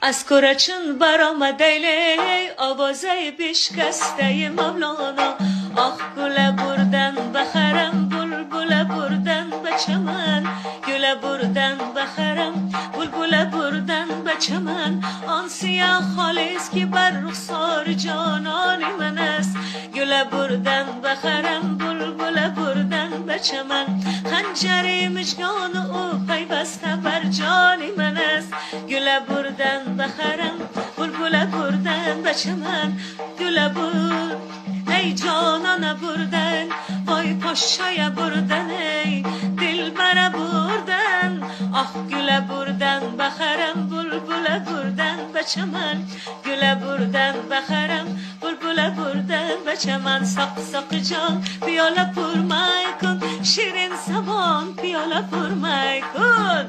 از کوره چون برآمده لی آوازه بشکسته مولانا. آخ گل بردن بخرم بلبل بردن به چمن، گل بردن بخرم بلبل بردن به چمن. آن سیاه خالص که بر رخسار جانان من است، گل بردن بخرم بلبل بردن به چمن. خنجر مژگان او پیوسته بر جان من است، گل بردن بخرم بلبل بردن به چمن. گل برد ای جانان بردن، وای پاشای بردن ای دلبر بردن. آخ گل بردن بخرم بلبل بردن به چمن، گل بردن بخرم بلبل بردن به چمن. ساق ساق جان پیاله پر می کن، شیرین زبان پیاله پر می کن.